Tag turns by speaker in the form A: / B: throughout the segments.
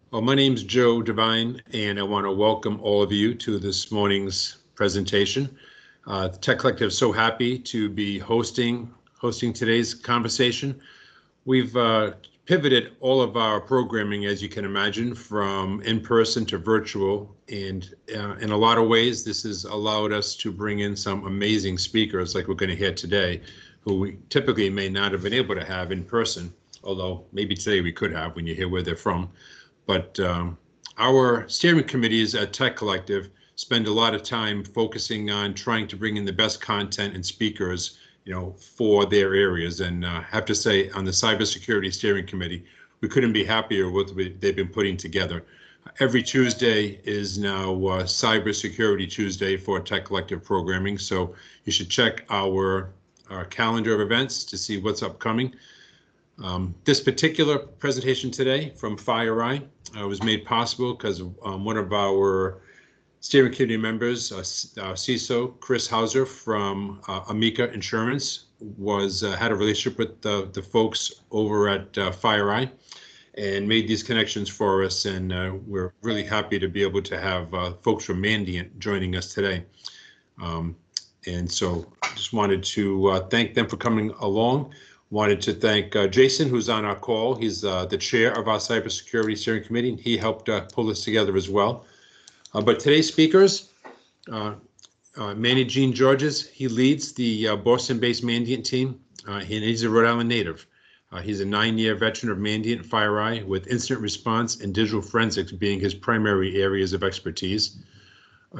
A: Well, my name's Joe Devine, and I want to welcome all of you to this morning's presentation. The Tech Collective is so happy to be hosting today's conversation. We've pivoted all of our programming, as you can imagine, from in-person to virtual, and in a lot of ways, this has allowed us to bring in some amazing speakers like we're going to hear today, who we typically may not have been able to have in person, although maybe today we could have when you hear where they're from. But our steering committees at Tech Collective spend a lot of time focusing on trying to bring in the best content and speakers, for their areas. And I have to say, on the Cybersecurity Steering Committee, we couldn't be happier with what they've been putting together. Every Tuesday is now Cybersecurity Tuesday for Tech Collective programming, so you should check our calendar of events to see what's upcoming. This particular presentation today from FireEye was made possible because one of our steering committee members, CISO Chris Hauser from Amica Insurance, had a relationship with the folks over at FireEye and made these connections for us. And we're really happy to be able to have folks from Mandiant joining us today. And so I just wanted to thank them for coming along. Wanted to thank Jason, who's on our call. He's the chair of our Cybersecurity Steering Committee. He helped pull this together as well. But today's speakers, Manny Jean-Georges, he leads the Boston-based Mandiant team, and he's a Rhode Island native. He's a 9-year veteran of Mandiant FireEye, with incident response and digital forensics being his primary areas of expertise.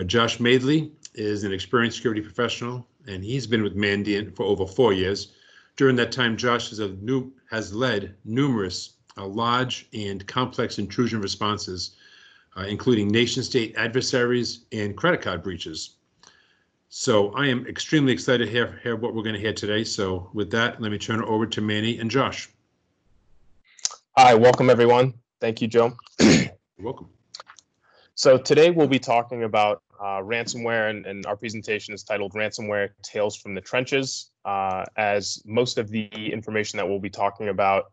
A: Josh Madeley is an experienced security professional, and he's been with Mandiant for over 4 years. During that time, Josh has led numerous large and complex intrusion responses, including nation-state adversaries and credit card breaches. So I am extremely excited to hear what we're going to hear today. So with that, let me turn it over to Manny and Josh.
B: Hi, welcome everyone. Thank you, Joe.
A: You're welcome.
B: So today we'll be talking about ransomware, and our presentation is titled Ransomware Tales from the Trenches. As most of the information that we'll be talking about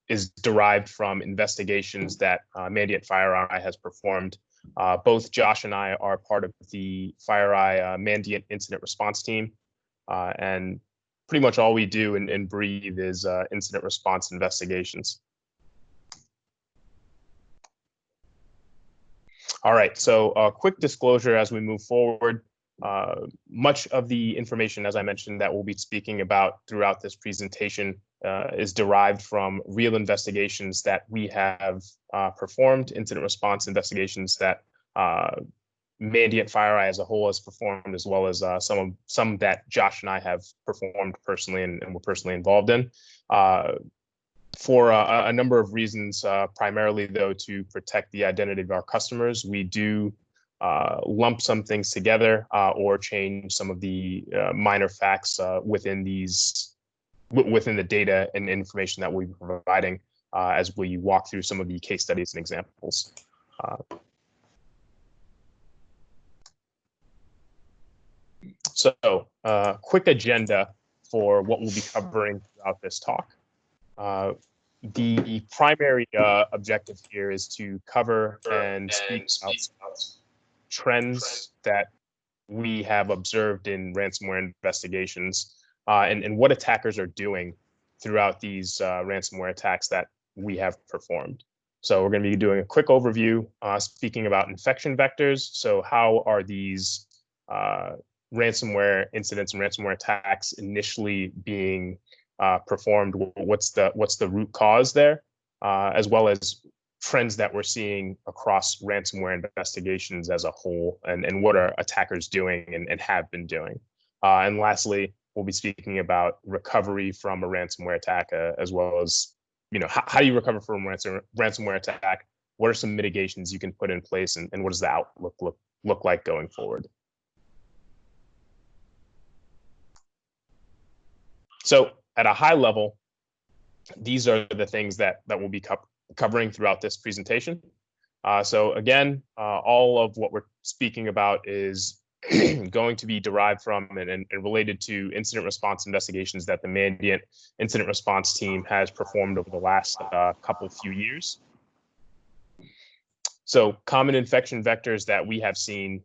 B: is derived from investigations that Mandiant FireEye has performed. Both Josh and I are part of the FireEye Mandiant incident response team, and pretty much all we do and breathe is incident response investigations. All right, so a quick disclosure as we move forward. Much of the information, as I mentioned, that we'll be speaking about throughout this presentation is derived from real investigations that we have performed, incident response investigations that Mandiant FireEye as a whole has performed, as well as some that Josh and I have performed personally and were personally involved in. For a number of reasons, primarily though to protect the identity of our customers, we do lump some things together or change some of the minor facts within the data and information that we're providing as we walk through some of the case studies and examples. So quick agenda for what we'll be covering throughout this talk. The primary objective here is to cover and speak about trends that we have observed in ransomware investigations and what attackers are doing throughout these ransomware attacks that we have performed. So we're going to be doing a quick overview, speaking about infection vectors. So how are these ransomware incidents and ransomware attacks initially being performed? What's the root cause there, as well as trends that we're seeing across ransomware investigations as a whole, and what are attackers doing and have been doing. And lastly, we'll be speaking about recovery from a ransomware attack, as well as, how do you recover from a ransomware attack? What are some mitigations you can put in place, and what does the outlook look like going forward? So at a high level, these are the things that we'll be covering throughout this presentation. So again, all of what we're speaking about is going to be derived from and related to incident response investigations that the Mandiant incident response team has performed over the last few years. So common infection vectors that we have seen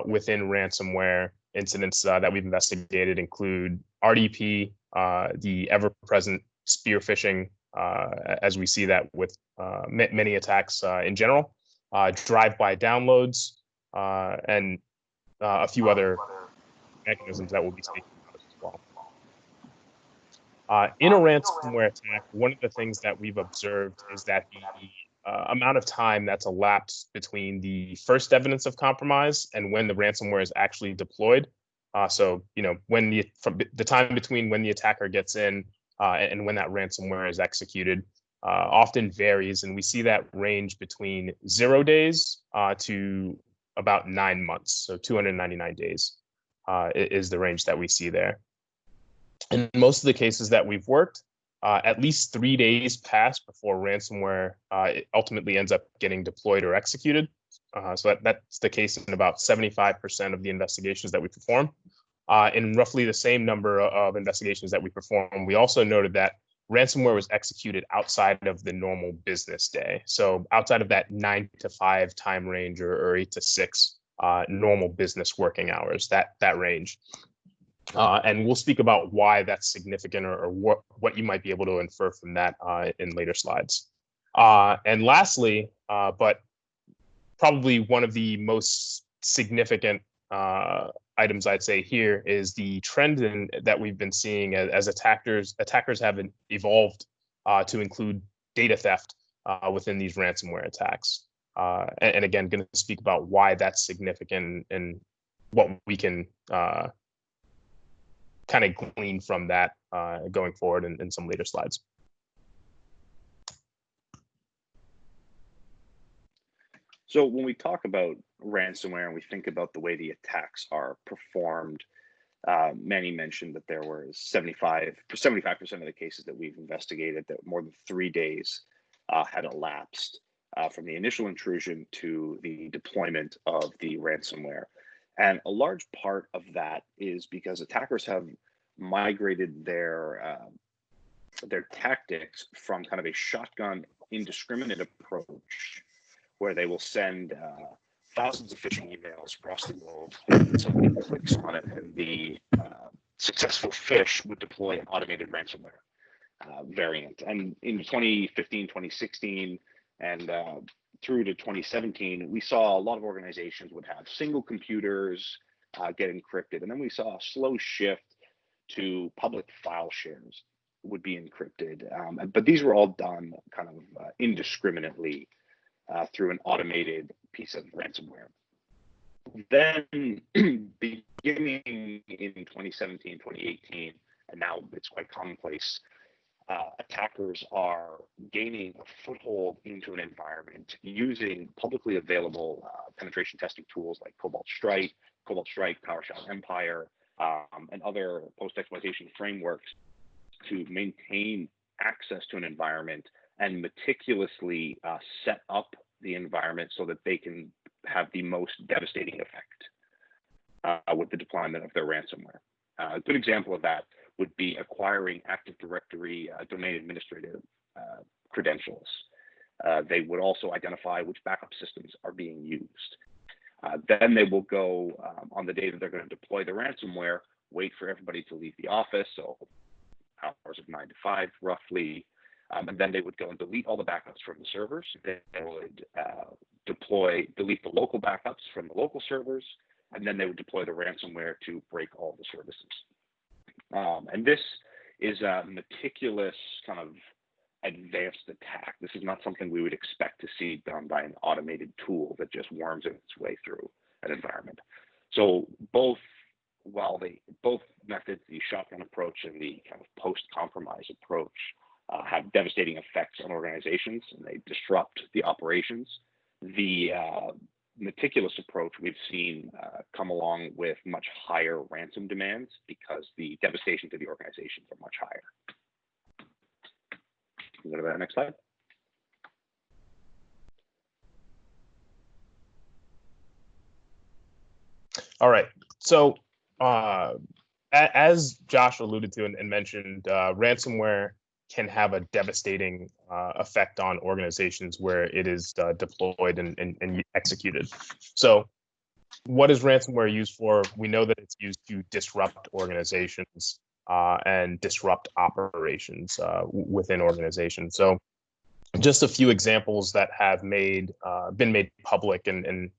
B: within ransomware incidents that we've investigated include RDP, the ever-present spear phishing, as we see that with many attacks in general, drive-by downloads, and a few other mechanisms that we'll be speaking about as well. In a ransomware attack, one of the things that we've observed is that the amount of time that's elapsed between the first evidence of compromise and when the ransomware is actually deployed. So, when the time between when the attacker gets in and when that ransomware is executed often varies, and we see that range between 0 days to about 9 months. So 299 days is the range that we see there. In most of the cases that we've worked, at least 3 days pass before ransomware ultimately ends up getting deployed or executed. So that's the case in about 75% of the investigations that we perform. In roughly the same number of investigations that we perform, we also noted that ransomware was executed outside of the normal business day. So outside of that 9 to 5 time range or 8 to 6 normal business working hours, that range. And we'll speak about why that's significant or what you might be able to infer from that in later slides. And lastly, but probably one of the most significant items I'd say here is the trend that we've been seeing as attackers have evolved to include data theft within these ransomware attacks. And again, going to speak about why that's significant and what we can kind of glean from that going forward in some later slides.
C: So when we talk about ransomware and we think about the way the attacks are performed, Manny mentioned that there was 75% of the cases that we've investigated that more than 3 days had elapsed from the initial intrusion to the deployment of the ransomware. And a large part of that is because attackers have migrated their tactics from kind of a shotgun indiscriminate approach, where they will send thousands of phishing emails across the globe, and somebody clicks on it, and the successful phish would deploy an automated ransomware variant. And in 2015, 2016, and through to 2017, we saw a lot of organizations would have single computers get encrypted, and then we saw a slow shift to public file shares would be encrypted. But these were all done kind of indiscriminately through an automated piece of ransomware. Then beginning in 2017, 2018, and now it's quite commonplace, attackers are gaining a foothold into an environment using publicly available penetration testing tools like Cobalt Strike, PowerShell Empire, and other post-exploitation frameworks to maintain access to an environment and meticulously set up the environment so that they can have the most devastating effect with the deployment of their ransomware. A good example of that would be acquiring Active Directory domain administrative credentials. They would also identify which backup systems are being used. Then they will go on the day that they're going to deploy the ransomware, wait for everybody to leave the office, so hours of 9 to 5 roughly, and then they would go and delete all the backups from the servers. They would delete the local backups from the local servers, and then they would deploy the ransomware to break all the services. And this is a meticulous kind of advanced attack. This is not something we would expect to see done by an automated tool that just worms its way through an environment. So both methods, the shotgun approach and the kind of post-compromise approach, have devastating effects on organizations, and they disrupt the operations. The meticulous approach we've seen come along with much higher ransom demands because the devastation to the organizations are much higher. Can you go to that next slide?
B: All right. So as Josh alluded to and mentioned, ransomware can have a devastating effect on organizations where it is deployed and executed. So what is ransomware used for? We know that it's used to disrupt organizations and disrupt operations within organizations. So just a few examples that have been made public and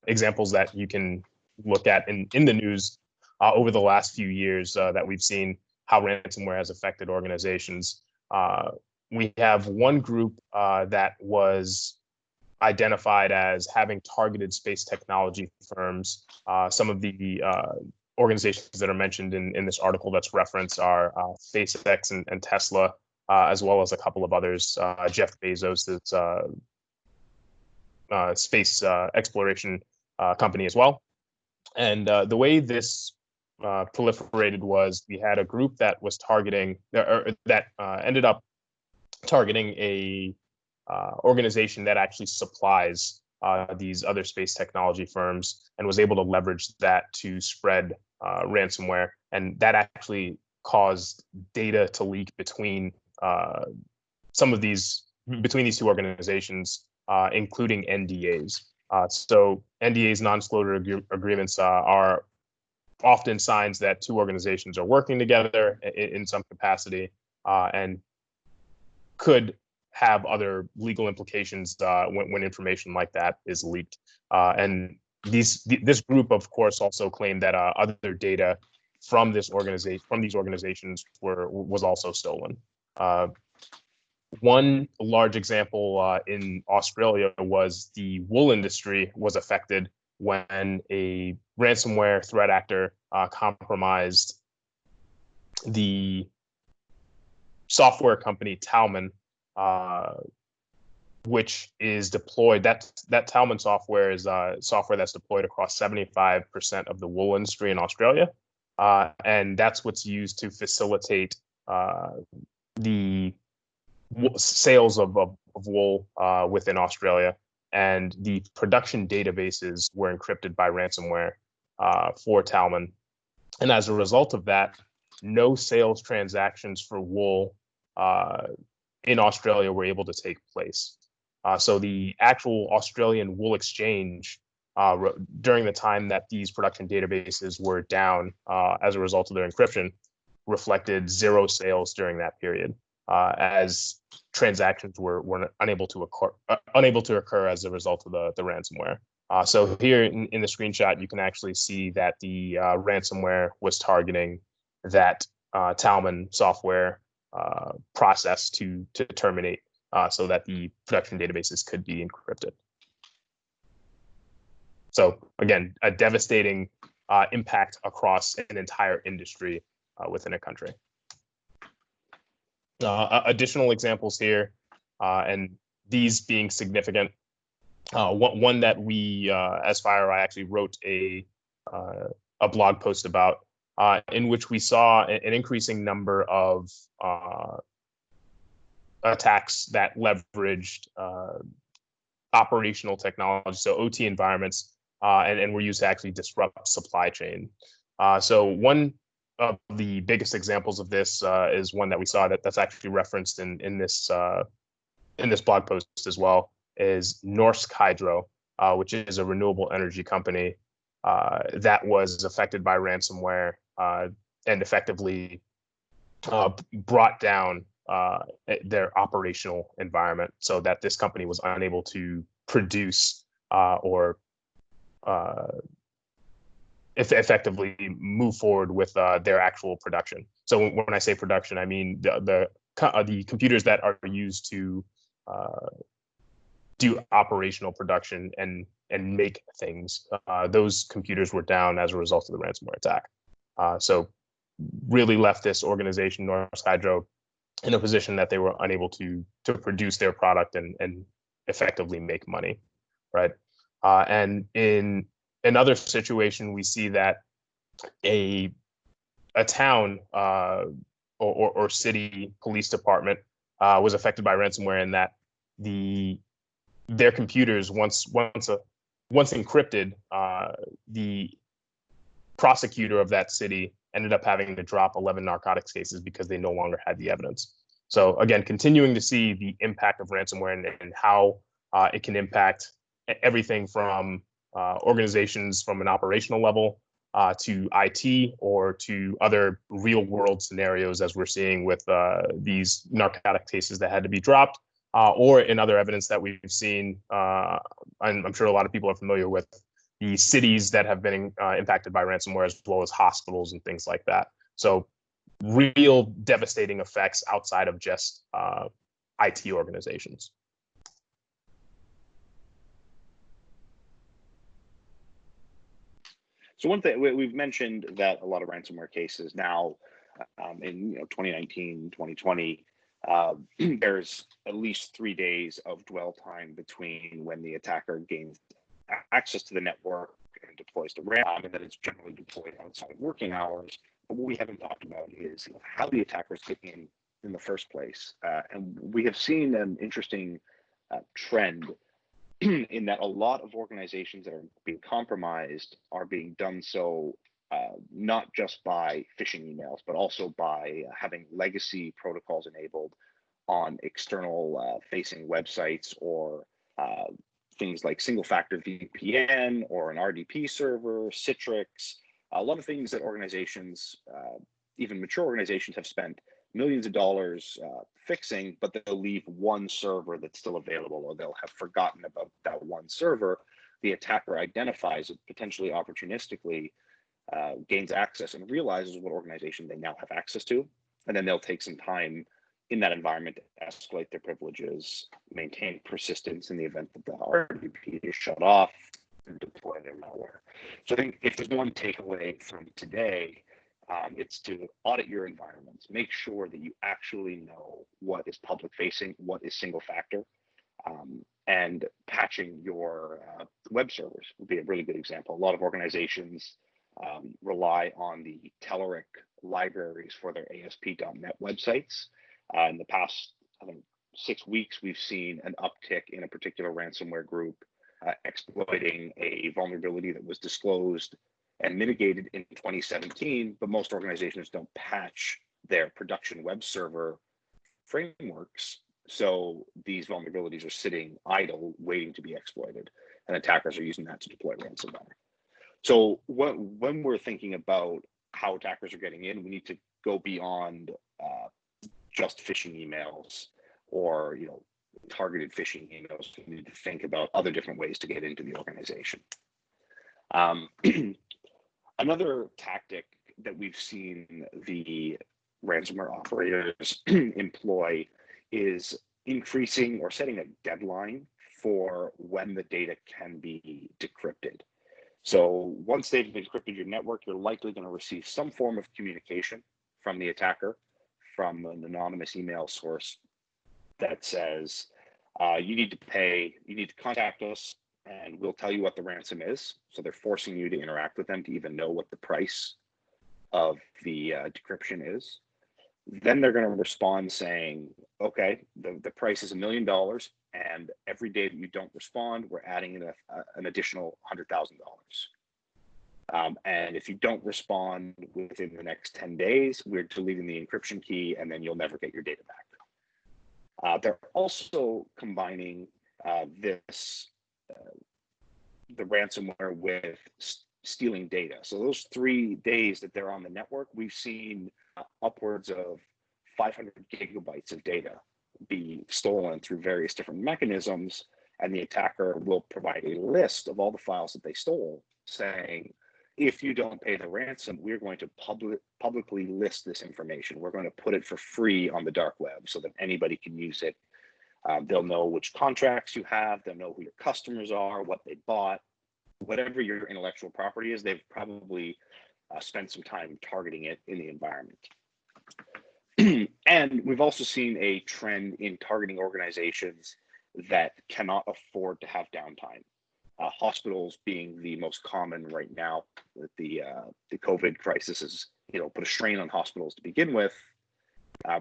B: examples that you can look at in the news over the last few years that we've seen how ransomware has affected organizations. We have one group that was identified as having targeted space technology firms. Some of the organizations that are mentioned in this article that's referenced are SpaceX and Tesla, as well as a couple of others, Jeff Bezos' space exploration company as well. And the way this proliferated was we had a group that was targeting, that ended up targeting a organization that actually supplies these other space technology firms and was able to leverage that to spread ransomware. And that actually caused data to leak between between these two organizations, including NDAs. So NDAs, non-disclosure agreements, are often signs that two organizations are working together in some capacity and could have other legal implications when information like that is leaked. And this group, of course, also claimed that other data from these organizations was also stolen. One large example in Australia was the wool industry was affected when a ransomware threat actor compromised the software company Talman, which is deployed. That Talman software is software that's deployed across 75% of the wool industry in Australia, and that's what's used to facilitate the sales of wool within Australia. And the production databases were encrypted by ransomware for Talman. And as a result of that, no sales transactions for wool in Australia were able to take place. So the actual Australian wool exchange, during the time that these production databases were down as a result of their encryption, reflected 0 sales during that period, as transactions were unable to occur as a result of the ransomware. So here in the screenshot, you can actually see that the ransomware was targeting that Talman software process to terminate, so that the production databases could be encrypted. So again, a devastating impact across an entire industry within a country. Additional examples here, and these being significant. One that we, as FireEye, actually wrote a blog post about, in which we saw an increasing number of attacks that leveraged operational technology, so OT environments, and were used to actually disrupt supply chain. So one of the biggest examples of this is one that we saw that's actually referenced in this blog post as well, is Norsk Hydro, which is a renewable energy company that was affected by ransomware and effectively brought down their operational environment so that this company was unable to produce or effectively move forward with their actual production. So when I say production, I mean the computers that are used to do operational production and make things. Those computers were down as a result of the ransomware attack. So really left this organization, Norsk Hydro, in a position that they were unable to produce their product and effectively make money, right? And in another situation, we see that a town or city police department was affected by ransomware, in that their computers, once encrypted, the prosecutor of that city ended up having to drop 11 narcotics cases because they no longer had the evidence. So again, continuing to see the impact of ransomware and how it can impact everything from organizations from an operational level to IT or to other real world scenarios, as we're seeing with these narcotic cases that had to be dropped, or in other evidence that we've seen. I'm sure a lot of people are familiar with the cities that have been impacted by ransomware, as well as hospitals and things like that. So real devastating effects outside of just IT organizations.
C: So one thing we've mentioned that a lot of ransomware cases now in 2019, 2020, there's at least 3 days of dwell time between when the attacker gains access to the network and deploys the RAM, and then it's generally deployed outside of working hours. But what we haven't talked about is how the attackers get in the first place. And we have seen an interesting trend in that a lot of organizations that are being compromised are being done so not just by phishing emails, but also by having legacy protocols enabled on external facing websites, or things like single-factor VPN or an RDP server, Citrix, a lot of things that organizations, even mature organizations, have spent millions of dollars fixing, but they'll leave one server that's still available, or they'll have forgotten about that one server. The attacker identifies it potentially opportunistically, gains access and realizes what organization they now have access to, and then they'll take some time in that environment to escalate their privileges, maintain persistence in the event that the RDP is shut off, and deploy their malware. So I think if there's one takeaway from today, it's to audit your environments, make sure that you actually know what is public facing, what is single factor, and patching your web servers would be a really good example. A lot of organizations rely on the Telerik libraries for their ASP.NET websites. In the past, I think, 6 weeks, we've seen an uptick in a particular ransomware group exploiting a vulnerability that was disclosed and mitigated in 2017, but most organizations don't patch their production web server frameworks. So these vulnerabilities are sitting idle, waiting to be exploited, and attackers are using that to deploy ransomware. So when we're thinking about how attackers are getting in, we need to go beyond just phishing emails or targeted phishing emails. We need to think about other different ways to get into the organization. Another tactic that we've seen the ransomware operators employ is increasing or setting a deadline for when the data can be decrypted. So once they've encrypted your network, you're likely going to receive some form of communication from the attacker, from an anonymous email source that says, you need to pay, you need to contact us, and we'll tell you what the ransom is. So they're forcing you to interact with them to even know what the price of the decryption is. Then they're going to respond saying, okay, the price is $1 million, and every day that you don't respond, we're adding in an additional $100,000. And if you don't respond within the next 10 days, we're deleting the encryption key, and then you'll never get your data back. They're also combining the ransomware with stealing data. So those 3 days that they're on the network, we've seen upwards of 500 gigabytes of data be stolen through various different mechanisms, and the attacker will provide a list of all the files that they stole, saying, if you don't pay the ransom, we're going to publicly list this information. We're going to put it for free on the dark web so that anybody can use it. They'll know which contracts you have. They'll know who your customers are, what they bought, whatever your intellectual property is. They've probably spent some time targeting it in the environment. And we've also seen a trend in targeting organizations that cannot afford to have downtime. Hospitals being the most common right now. The COVID crisis has put a strain on hospitals to begin with.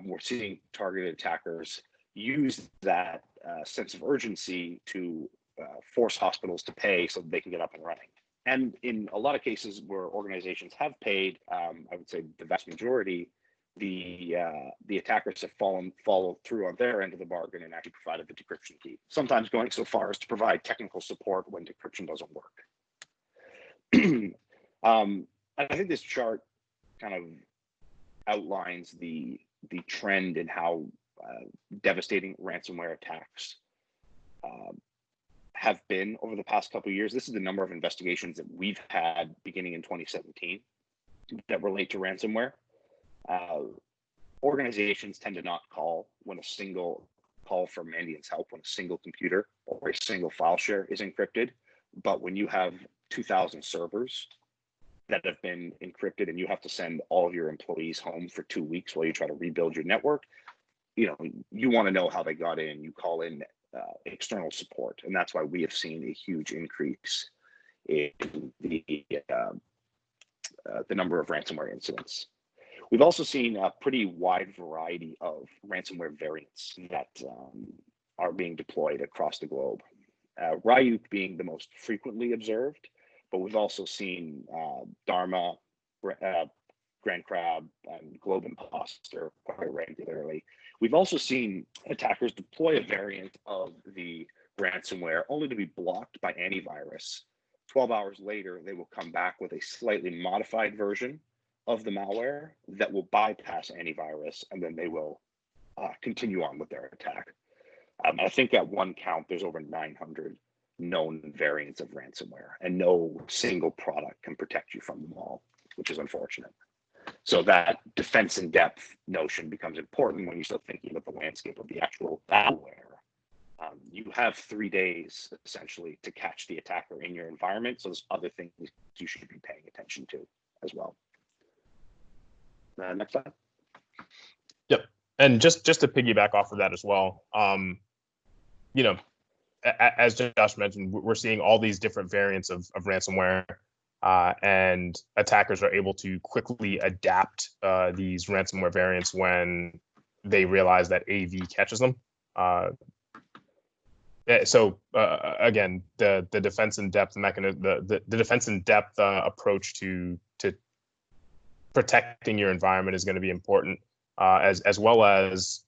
C: We're seeing targeted attackers use that sense of urgency to force hospitals to pay so that they can get up and running. And in a lot of cases where organizations have paid, I would say the vast majority, the attackers have followed through on their end of the bargain and actually provided the decryption key, sometimes going so far as to provide technical support when decryption doesn't work. I think this chart kind of outlines the trend in how devastating ransomware attacks have been over the past couple of years. This is the number of investigations that we've had beginning in 2017 that relate to ransomware. Organizations tend to not call when a single call for Mandiant's help, when a single computer or a single file share is encrypted. But when you have 2,000 servers that have been encrypted and you have to send all of your employees home for 2 weeks while you try to rebuild your network, you want to know how they got in. You call in external support, and that's why we have seen a huge increase in the number of ransomware incidents. We've also seen a pretty wide variety of ransomware variants that are being deployed across the globe. Ryuk being the most frequently observed, but we've also seen Dharma, Grand Crab, and Globe Imposter quite regularly. We've also seen attackers deploy a variant of the ransomware only to be blocked by antivirus. 12 hours later, they will come back with a slightly modified version of the malware that will bypass antivirus, and then they will continue on with their attack. I think at one count, there's over 900 known variants of ransomware, and no single product can protect you from them all, which is unfortunate. So that defense in depth notion becomes important when you start thinking about the landscape of the actual malware. You have 3 days essentially to catch the attacker in your environment. So there's other things you should be paying attention to as well. Next slide.
B: Yep. And just to piggyback off of that as well, as Josh mentioned, we're seeing all these different variants of ransomware, and attackers are able to quickly adapt these ransomware variants when they realize that AV catches them. Again, the defense in depth mechanism, the defense in depth approach to protecting your environment is going to be important, as well as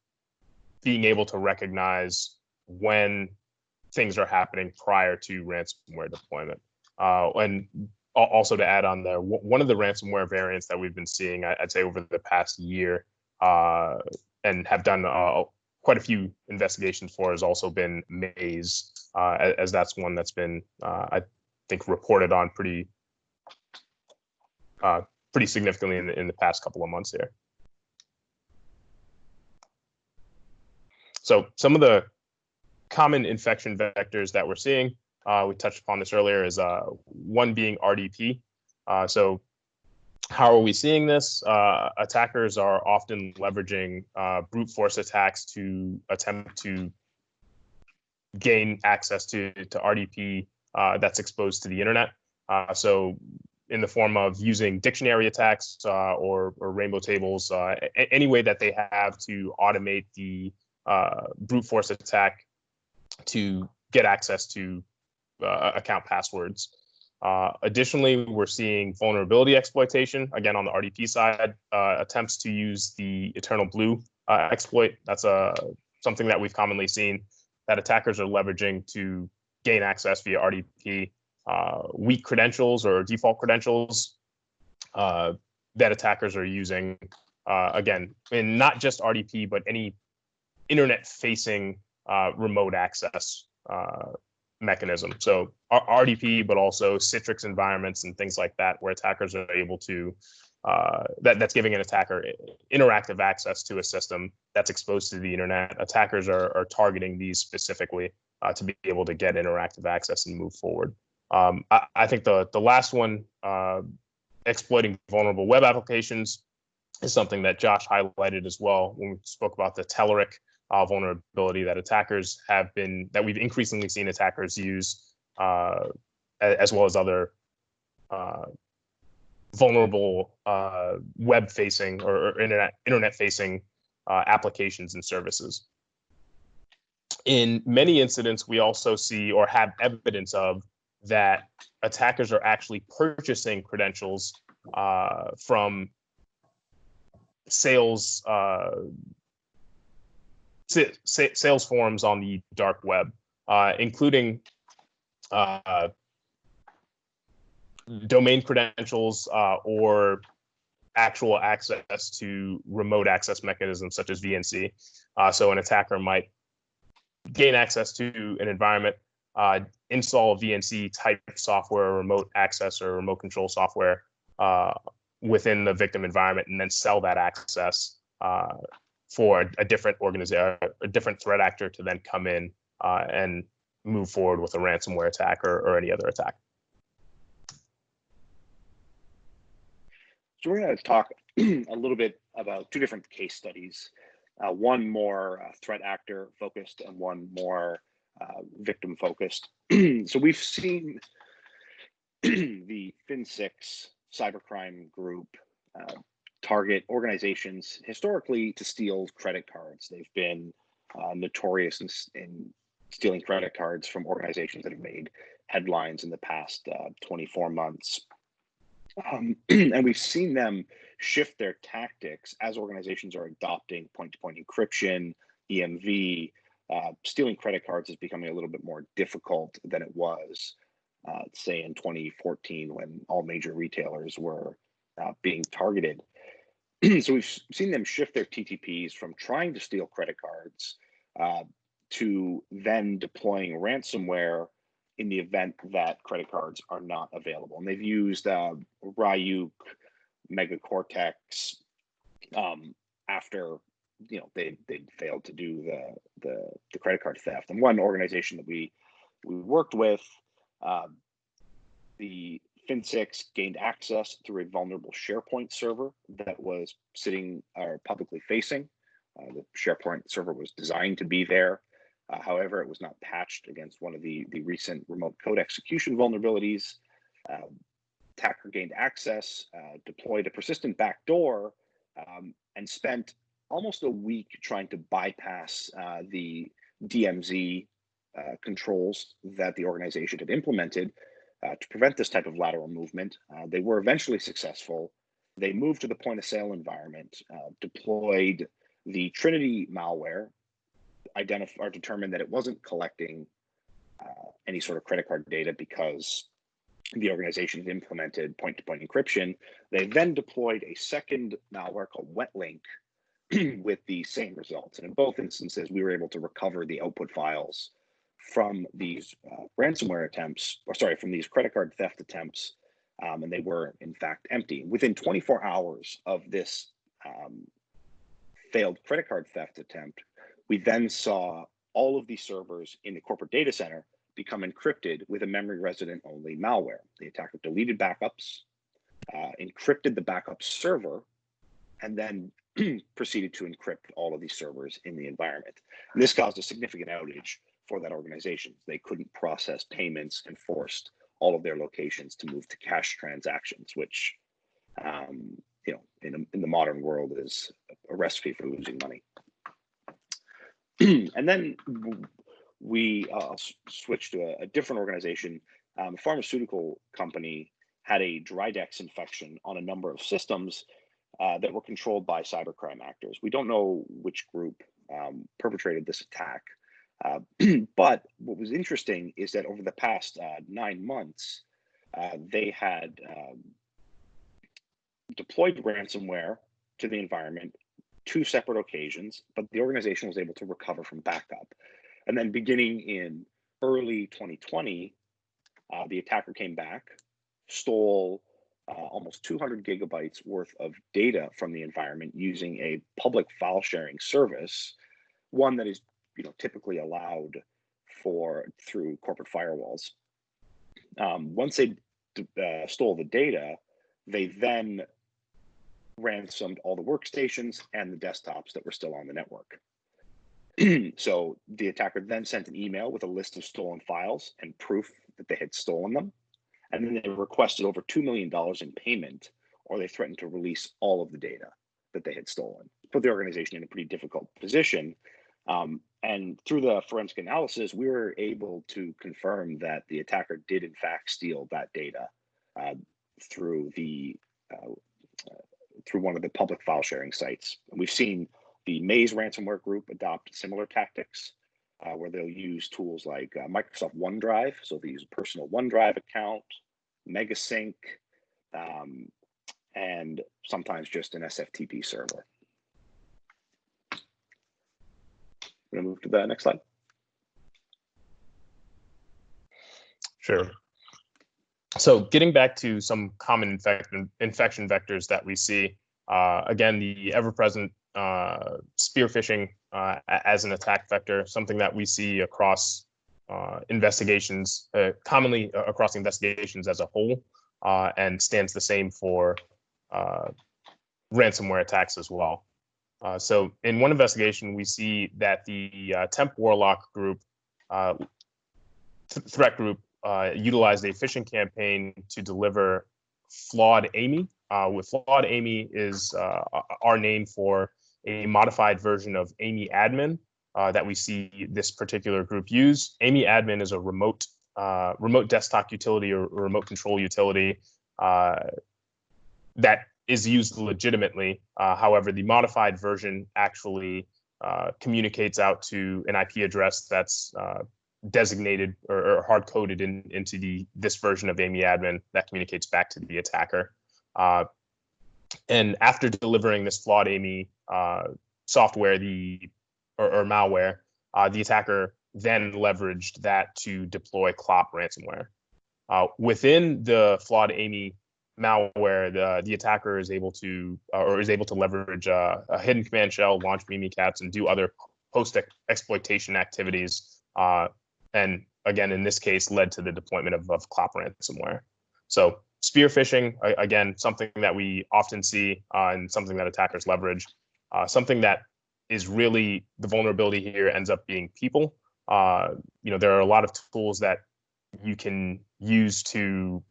B: being able to recognize when things are happening prior to ransomware deployment. And also to add on there, one of the ransomware variants that we've been seeing, I'd say over the past year, and have done quite a few investigations for, has also been Maze, as that's one that's been, I think, reported on pretty significantly in the past couple of months here. So some of the common infection vectors that we're seeing, we touched upon this earlier, is one being RDP. So how are we seeing this? Attackers are often leveraging brute force attacks to attempt to gain access to RDP that's exposed to the internet. So in the form of using dictionary attacks or rainbow tables, any way that they have to automate the brute force attack to get access to account passwords. Additionally, we're seeing vulnerability exploitation, again on the RDP side, attempts to use the Eternal Blue exploit. That's something that we've commonly seen that attackers are leveraging to gain access via RDP. Weak credentials or default credentials that attackers are using, again, in not just RDP, but any internet-facing remote access mechanism. So RDP, but also Citrix environments and things like that, where attackers are able to, that's giving an attacker interactive access to a system that's exposed to the internet. Attackers are targeting these specifically to be able to get interactive access and move forward. I think the last one, exploiting vulnerable web applications, is something that Josh highlighted as well when we spoke about the Telerik vulnerability that attackers have been, that we've increasingly seen attackers use, as well as other vulnerable web-facing or internet-facing applications and services. In many incidents, we also see or have evidence of that attackers are actually purchasing credentials from sales sales forums on the dark web, including domain credentials or actual access to remote access mechanisms such as VNC. So an attacker might gain access to an environment, install VNC type software, remote access or remote control software within the victim environment, and then sell that access for a different organization, a different threat actor to then come in and move forward with a ransomware attack or any other attack.
C: So we're going to talk a little bit about two different case studies, one more threat actor focused and one more victim focused. So we've seen the Fin6 cybercrime group target organizations historically to steal credit cards. They've been notorious in stealing credit cards from organizations that have made headlines in the past 24 months. And we've seen them shift their tactics as organizations are adopting point-to-point encryption, EMV. Stealing credit cards is becoming a little bit more difficult than it was, say, in 2014 when all major retailers were being targeted. So we've seen them shift their TTPs from trying to steal credit cards to then deploying ransomware in the event that credit cards are not available. And they've used Ryuk, Megacortex after they failed to do the credit card theft. And one organization that we worked with, the Fin6 gained access through a vulnerable SharePoint server that was sitting or publicly facing. The SharePoint server was designed to be there. However, it was not patched against one of the recent remote code execution vulnerabilities. Attacker gained access, deployed a persistent backdoor, and spent almost a week trying to bypass the DMZ controls that the organization had implemented to prevent this type of lateral movement. They were eventually successful. They moved to the point of sale environment, deployed the Trinity malware, determined that it wasn't collecting any sort of credit card data because the organization had implemented point-to-point encryption. They then deployed a second malware called WetLink with the same results. And in both instances, we were able to recover the output files from these ransomware attempts, from these credit card theft attempts, and they were in fact empty. Within 24 hours of this failed credit card theft attempt, we then saw all of these servers in the corporate data center become encrypted with a memory resident only malware. The attacker deleted backups, encrypted the backup server, and then proceeded to encrypt all of these servers in the environment. And this caused a significant outage for that organization. They couldn't process payments and forced all of their locations to move to cash transactions, which in the modern world is a recipe for losing money. And then we switched to a different organization. A pharmaceutical company had a Drydex infection on a number of systems that were controlled by cybercrime actors. We don't know which group perpetrated this attack, but what was interesting is that over the past 9 months, they had deployed ransomware to the environment 2 separate occasions, but the organization was able to recover from backup. And then beginning in early 2020, the attacker came back, stole almost 200 gigabytes worth of data from the environment using a public file sharing service, one that is typically allowed through corporate firewalls. Once they stole the data, they then ransomed all the workstations and the desktops that were still on the network. So the attacker then sent an email with a list of stolen files and proof that they had stolen them. And then they requested over $2 million in payment, or they threatened to release all of the data that they had stolen. Put the organization in a pretty difficult position And through the forensic analysis, we were able to confirm that the attacker did in fact steal that data through one of the public file sharing sites. And we've seen the Maze ransomware group adopt similar tactics, where they'll use tools like Microsoft OneDrive. So they use a personal OneDrive account, MegaSync, and sometimes just an SFTP server. I'm going to move to the next slide.
B: Sure. So getting back to some common infection vectors that we see, again, the ever-present spear phishing as an attack vector, something that we see across investigations, commonly across investigations as a whole, and stands the same for ransomware attacks as well. So in one investigation, we see that the Temp Warlock group, threat group, utilized a phishing campaign to deliver flawed Amy. With flawed Amy is our name for a modified version of Amy Admin that we see this particular group use. Amy Admin is a remote desktop utility or remote control utility that is used legitimately. However, the modified version actually communicates out to an IP address that's designated or hard-coded into this version of Amy Admin that communicates back to the attacker. And after delivering this flawed Amy software, or malware, the attacker then leveraged that to deploy Clop ransomware. Within the flawed Amy malware, the attacker is able to leverage a hidden command shell, launch Mimikatz, and do other post-exploitation activities. And again, in this case, led to the deployment of Clop ransomware. So spear phishing, again, something that we often see and something that attackers leverage. Something that is really the vulnerability here ends up being people. There are a lot of tools that you can use to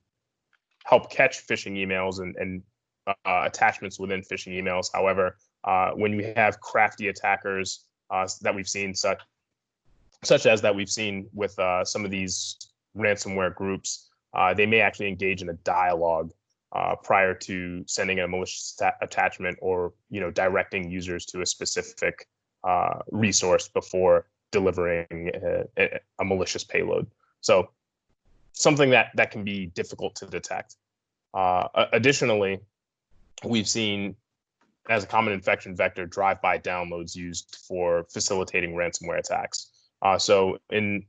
B: help catch phishing emails and attachments within phishing emails. However, when you have crafty attackers that we've seen, such as that we've seen with some of these ransomware groups, they may actually engage in a dialogue prior to sending a malicious attachment or directing users to a specific resource before delivering a malicious payload. So something that can be difficult to detect. Additionally, we've seen as a common infection vector drive-by downloads used for facilitating ransomware attacks. So in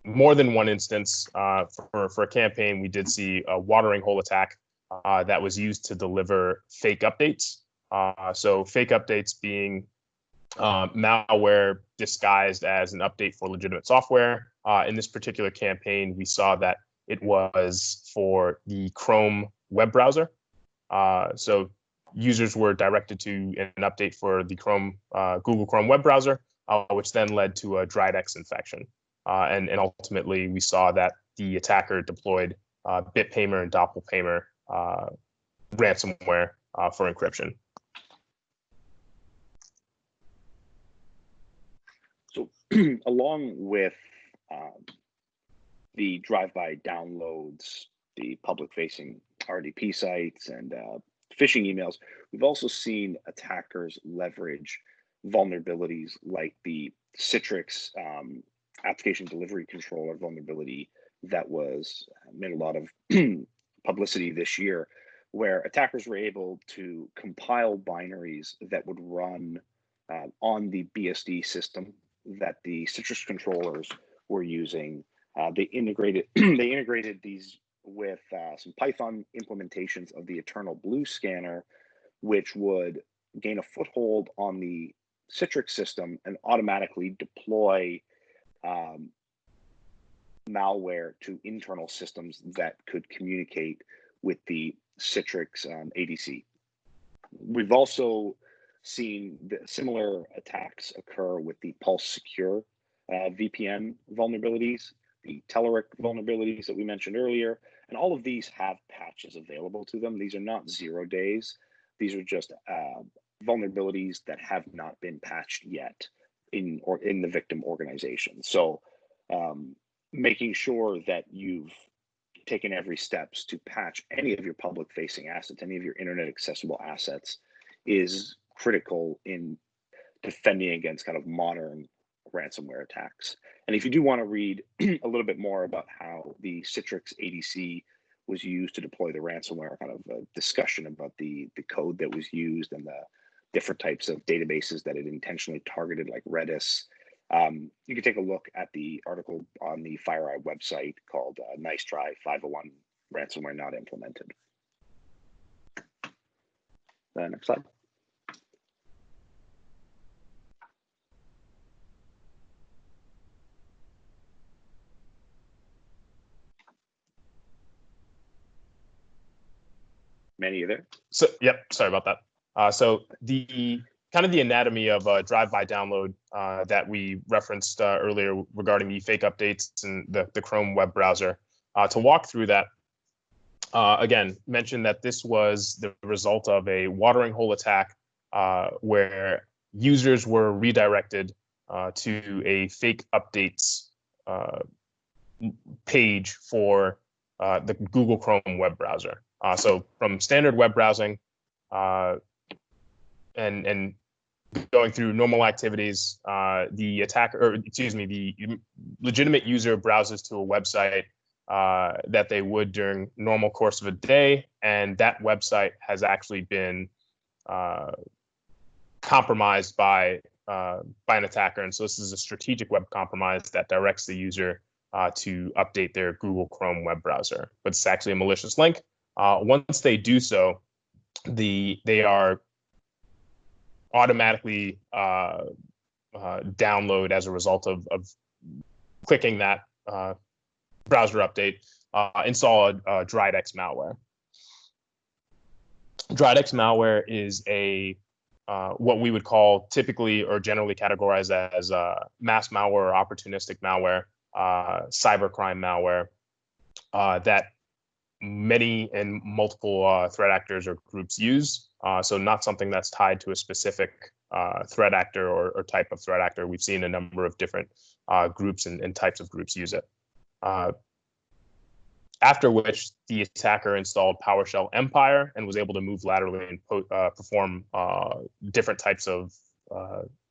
B: more than one instance, for a campaign, we did see a watering hole attack that was used to deliver fake updates. So fake updates being malware disguised as an update for legitimate software. In this particular campaign, we saw that it was for the Chrome web browser. So users were directed to an update for the Google Chrome web browser, which then led to a Dridex infection. And ultimately, we saw that the attacker deployed BitPaymer and Doppelpaymer ransomware for encryption.
C: So along with the drive-by downloads, the public-facing RDP sites, and phishing emails, we've also seen attackers leverage vulnerabilities like the Citrix application delivery controller vulnerability that was made a lot of publicity this year, where attackers were able to compile binaries that would run on the BSD system that the Citrix controllers were using. They integrated these with some Python implementations of the Eternal Blue scanner, which would gain a foothold on the Citrix system and automatically deploy malware to internal systems that could communicate with the Citrix ADC. We've also seen similar attacks occur with the Pulse Secure VPN vulnerabilities, the Telerik vulnerabilities that we mentioned earlier, and all of these have patches available to them. These are not 0 days. These are just vulnerabilities that have not been patched yet. in the victim organization. So making sure that you've taken every steps to patch any of your public facing assets, any of your internet accessible assets, is critical in defending against kind of modern ransomware attacks. And if you do want to read a little bit more about how the Citrix ADC was used to deploy the ransomware, kind of a discussion about the code that was used and the different types of databases that it intentionally targeted, like Redis, you can take a look at the article on the FireEye website called Nice Try 501 Ransomware Not Implemented. Next slide. Manny, you there?
B: So, yep, sorry about that. So the kind of the anatomy of a drive-by download that we referenced earlier regarding the fake updates and the Chrome web browser. To walk through that, again, mentioned that this was the result of a watering hole attack where users were redirected to a fake updates page for the Google Chrome web browser. So from standard web browsing and going through normal activities, the legitimate user browses to a website that they would during normal course of a day, and that website has actually been compromised by an attacker. And so this is a strategic web compromise that directs the user to update their Google Chrome web browser, but it's actually a malicious link. Once they do so, they are automatically download as a result of clicking that browser update, install a DriedX malware. DriedX malware is a what we would call typically or generally categorized as mass malware or opportunistic malware, cybercrime malware that many and multiple threat actors or groups use. So not something that's tied to a specific threat actor or type of threat actor. We've seen a number of different groups and types of groups use it. After which the attacker installed PowerShell Empire and was able to move laterally and perform different types of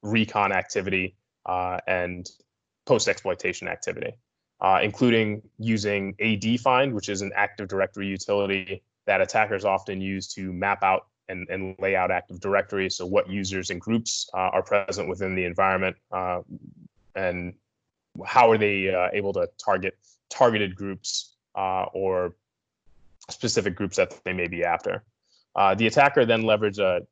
B: recon activity and post-exploitation activity. Including using AdFind, which is an Active Directory utility that attackers often use to map out and lay out Active Directory. So what users and groups are present within the environment, and how are they able to target targeted groups or specific groups that they may be after. The attacker then leveraged a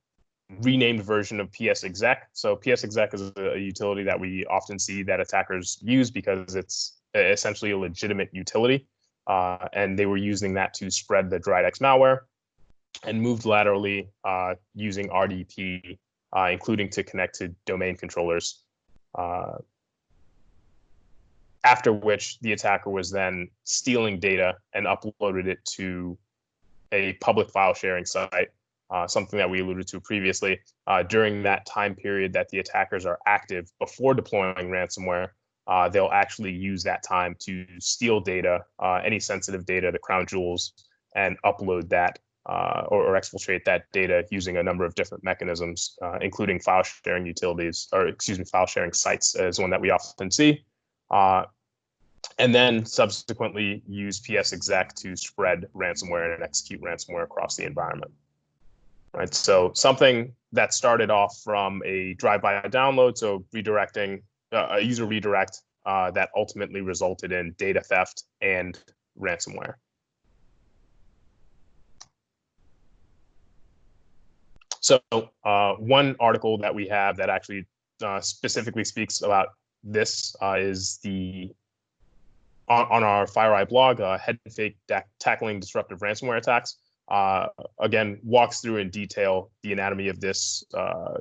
B: renamed version of PSExec. So PSExec is a utility that we often see that attackers use because it's essentially a legitimate utility, and they were using that to spread the DriedX malware and moved laterally using RDP, including to connect to domain controllers. After which the attacker was then stealing data and uploaded it to a public file sharing site, something that we alluded to previously. During that time period that the attackers are active before deploying ransomware, they'll actually use that time to steal data, any sensitive data, the crown jewels, and upload that or exfiltrate that data using a number of different mechanisms, including file sharing utilities, or excuse me, file sharing sites is one that we often see. And then subsequently use PSExec to spread ransomware and execute ransomware across the environment. Right, so something that started off from a drive-by download, so redirecting a user redirect that ultimately resulted in data theft and ransomware. So one article that we have that actually specifically speaks about this is on our FireEye blog, Head Fake Tackling Disruptive Ransomware Attacks. Again, walks through in detail the anatomy of this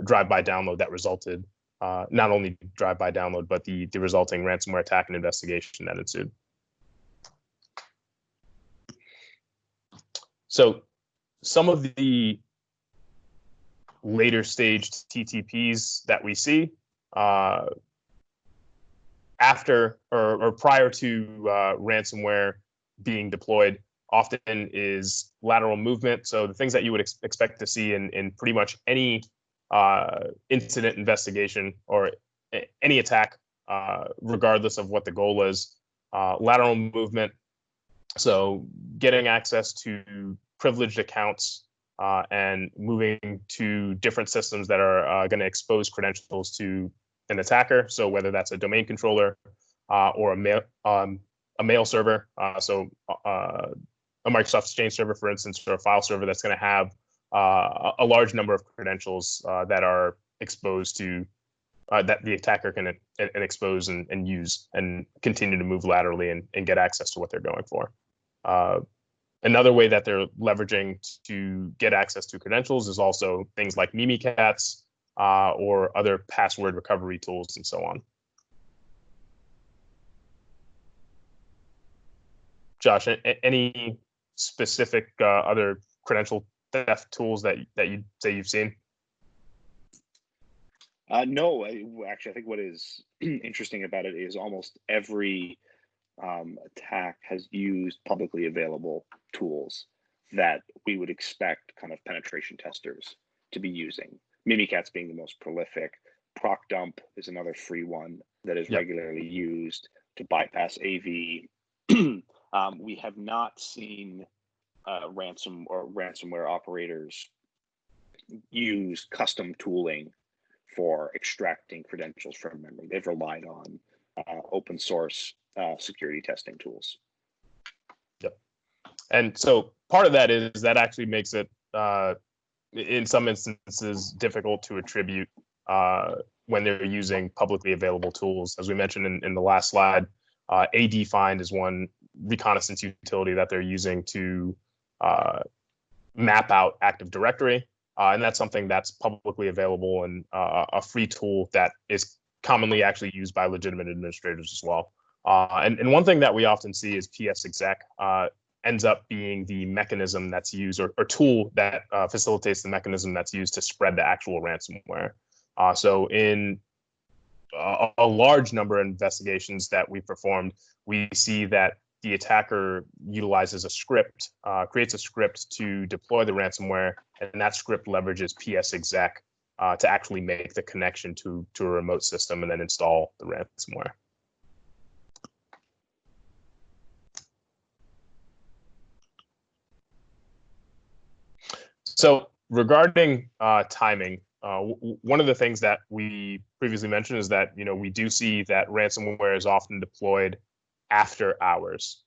B: drive-by download that resulted, not only drive-by download, but the resulting ransomware attack and investigation that ensued. So some of the later staged TTPs that we see after or prior to ransomware being deployed often is lateral movement. So the things that you would expect to see in pretty much any incident investigation or any attack, regardless of what the goal is. Lateral movement, so getting access to privileged accounts and moving to different systems that are going to expose credentials to an attacker. So whether that's a domain controller or a mail server, so a Microsoft Exchange server, for instance, or a file server that's going to have a large number of credentials that are exposed to that the attacker can expose and use and continue to move laterally and get access to what they're going for. Another way that they're leveraging to get access to credentials is also things like Mimikatz or other password recovery tools and so on. Josh, any specific other credential theft tools that you'd say you've seen?
C: No, actually, I think what is interesting about it is almost every attack has used publicly available tools that we would expect kind of penetration testers to be using. Mimikatz being the most prolific. ProcDump is another free one that is regularly used to bypass AV. We have not seen ransomware operators use custom tooling for extracting credentials from memory. They've relied on open source security testing tools.
B: Yep. And so part of that is that actually makes it, in some instances, difficult to attribute when they're using publicly available tools. As we mentioned in the last slide, AD-Find is one reconnaissance utility that they're using to map out Active Directory. And that's something that's publicly available and a free tool that is commonly actually used by legitimate administrators as well. And one thing that we often see is PSExec ends up being the mechanism that's used or tool that facilitates the mechanism that's used to spread the actual ransomware. So in a large number of investigations that we performed, we see that the attacker utilizes a script, creates a script to deploy the ransomware, and that script leverages PSExec to actually make the connection to a remote system and then install the ransomware. So regarding timing, one of the things that we previously mentioned is that we do see that ransomware is often deployed after hours.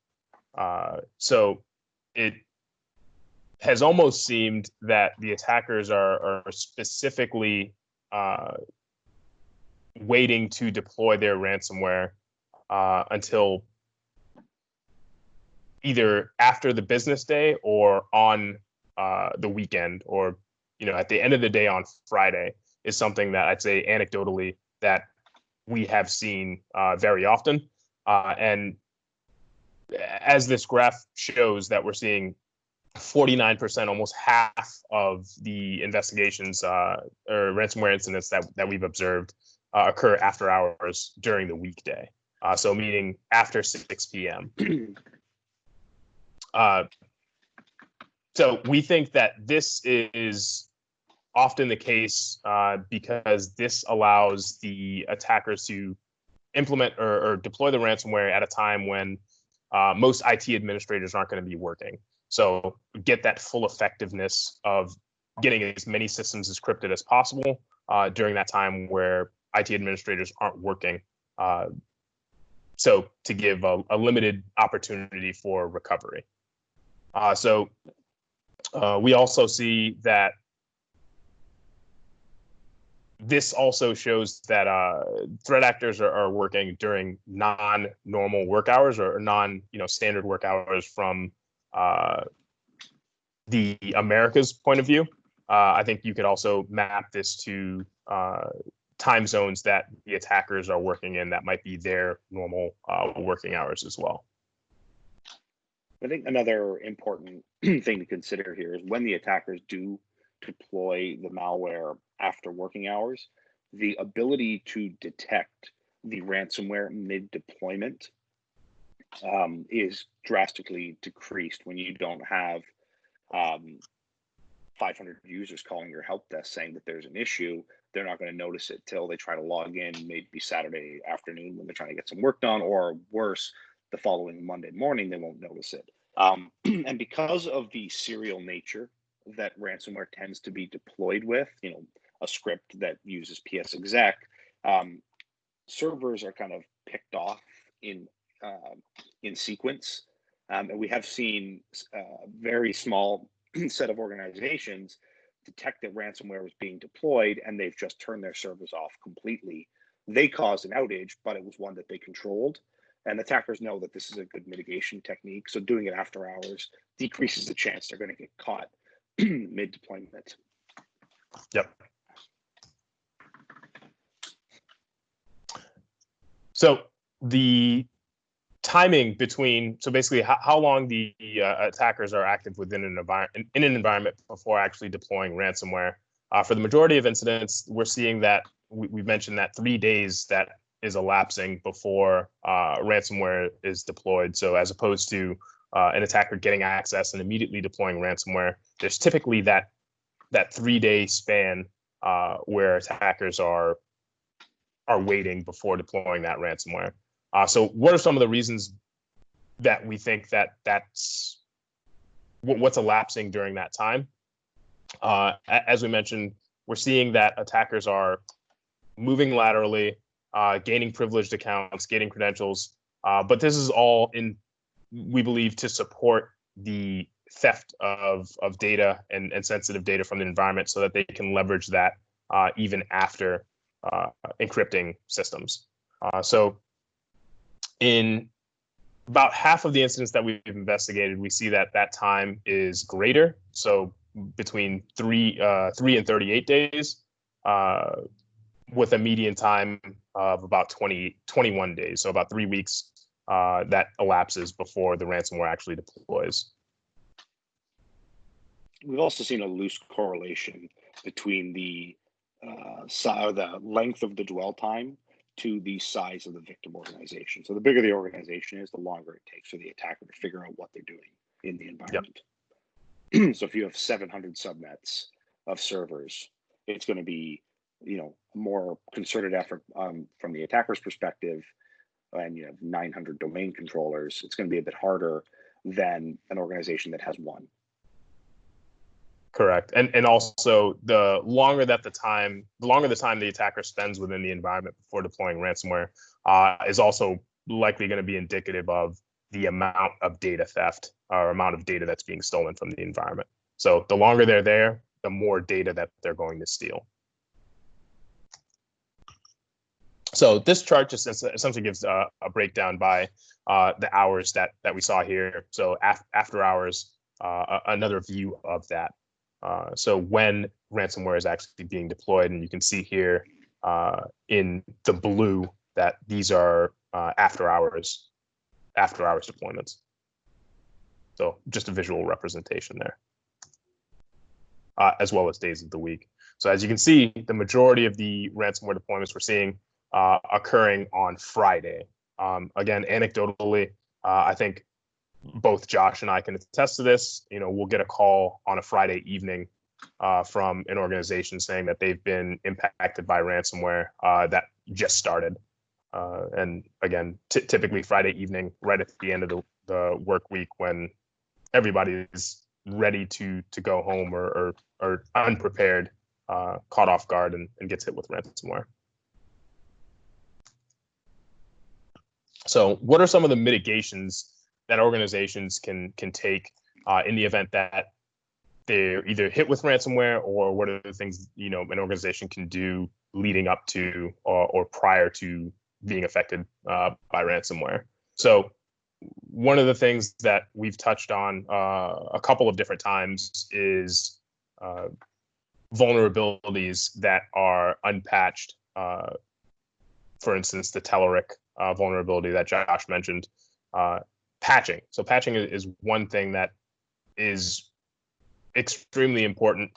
B: So it has almost seemed that the attackers are specifically waiting to deploy their ransomware until either after the business day or on the weekend, or at the end of the day on Friday, is something that I'd say anecdotally that we have seen very often. And as this graph shows, that we're seeing 49%, almost half of the investigations or ransomware incidents that we've observed occur after hours during the weekday. So meaning after 6 p.m. So we think that this is often the case because this allows the attackers to implement or deploy the ransomware at a time when most IT administrators aren't going to be working. So get that full effectiveness of getting as many systems encrypted as possible during that time where IT administrators aren't working. So to give a limited opportunity for recovery. So we also see that this also shows that threat actors are working during non-normal work hours or non-standard work hours from the Americas point of view. I think you could also map this to time zones that the attackers are working in that might be their normal working hours as well.
C: I think another important thing to consider here is when the attackers do deploy the malware after working hours, the ability to detect the ransomware mid-deployment is drastically decreased when you don't have 500 users calling your help desk saying that there's an issue. They're not going to notice it till they try to log in, maybe Saturday afternoon when they're trying to get some work done, or worse, the following Monday morning, they won't notice it. And because of the serial nature that ransomware tends to be deployed with, a script that uses ps-exec, servers are kind of picked off in sequence. And we have seen a very small set of organizations detect that ransomware was being deployed, and they've just turned their servers off completely. They caused an outage, but it was one that they controlled. And attackers know that this is a good mitigation technique. So doing it after hours decreases the chance they're going to get caught mid-deployment.
B: Yep. So the timing between, so basically how long the attackers are active within an environment before actually deploying ransomware. For the majority of incidents, we're seeing that we've mentioned that 3 days that is elapsing before ransomware is deployed. So as opposed to an attacker getting access and immediately deploying ransomware, there's typically that 3-day span where attackers are waiting before deploying that ransomware. So what are some of the reasons that we think that's what's elapsing during that time? As we mentioned, we're seeing that attackers are moving laterally, gaining privileged accounts, gaining credentials, but this is all we believe, to support the theft of data and sensitive data from the environment so that they can leverage that even after encrypting systems. So in about half of the incidents that we've investigated, we see that time is greater. So between 3 and 38 days, with a median time of about 21 days. So about 3 weeks that elapses before the ransomware actually deploys.
C: We've also seen a loose correlation between the length of the dwell time to the size of the victim organization. So the bigger the organization is, the longer it takes for the attacker to figure out what they're doing in the environment. Yep. So if you have 700 subnets of servers, it's going to be, a more concerted effort from the attacker's perspective, and you have 900 domain controllers. It's going to be a bit harder than an organization that has one.
B: Correct. And also the longer the time the attacker spends within the environment before deploying ransomware is also likely going to be indicative of the amount of data theft or amount of data that's being stolen from the environment. So the longer they're there, the more data that they're going to steal. So this chart just essentially gives a breakdown by the hours that we saw here. So after hours, another view of that. So when ransomware is actually being deployed, and you can see here in the blue that these are after hours deployments. So just a visual representation there, as well as days of the week. So as you can see, the majority of the ransomware deployments we're seeing occurring on Friday. Again, anecdotally, I think both Josh and I can attest to this. We'll get a call on a Friday evening from an organization saying that they've been impacted by ransomware that just started. And again, typically Friday evening, right at the end of the work week, when everybody is ready to go home or unprepared, caught off guard and gets hit with ransomware. So what are some of the mitigations that organizations can take in the event that they're either hit with ransomware, or what are the things an organization can do leading up to or prior to being affected by ransomware? So one of the things that we've touched on a couple of different times is vulnerabilities that are unpatched. For instance, the Telerik vulnerability that Josh mentioned. Patching. So patching is one thing that is extremely important